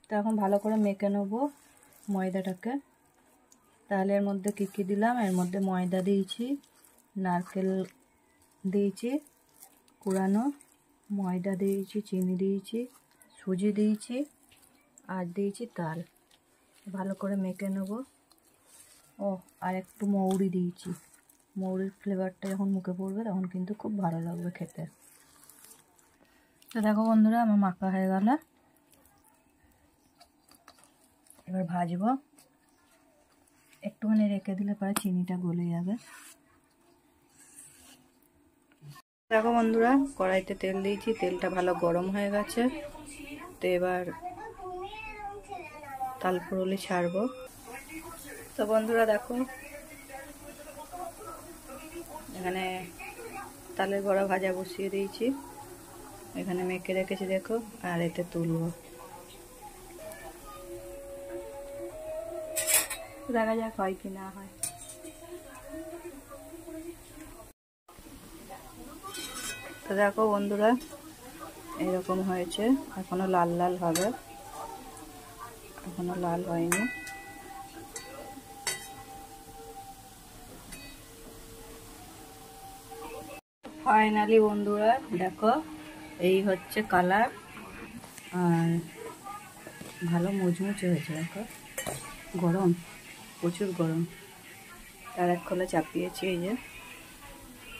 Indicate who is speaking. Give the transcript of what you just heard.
Speaker 1: তো এখন ভালো করে মেখে নেব ময়দাটাকে। তাহলে এর মধ্যে কী কী দিলাম, এর মধ্যে ময়দা দিয়েছি, নারকেল দিয়েছি কুড়ানো, ময়দা দিয়েছি, চিনি দিয়েছি, সুজি দিয়েছি আর দিয়েছি তাল। ভালো করে মেখে নেব। ও আর একটু মৌরি দিয়েছি, মৌরির ফ্লেভারটা যখন মুখে পড়বে তখন কিন্তু খুব ভালো লাগবে খেতে। তো দেখো বন্ধুরা, আমার মাখা হয়ে গেল। এবার ভাজবো, একটুখানি রেখে দিলে পরে চিনিটা গলে যাবে। দেখো বন্ধুরা, কড়াইতে তেল দিয়েছি, তেলটা ভালো গরম হয়ে গেছে। তো এবার তাল ফুরুলি ছাড়বো। তো বন্ধুরা দেখো, এখানে তালের বড়া ভাজা বসিয়ে দিয়েছি, এখানে মেখে রেখেছি দেখো, আর এতে তুলবো। দেখা যাক হয় কি না হয়। তো দেখো বন্ধুরা, এরকম হয়েছে, এখনো লাল লাল হবে, এখনো লাল হয়নি। ফাইনালি বন্ধুরা দেখো, এই হচ্ছে কালার, আর ভালো মুচমুচে হয়েছে। দেখো গরম, প্রচুর গরম, তার এক খোলা চাপিয়েছি, এই যে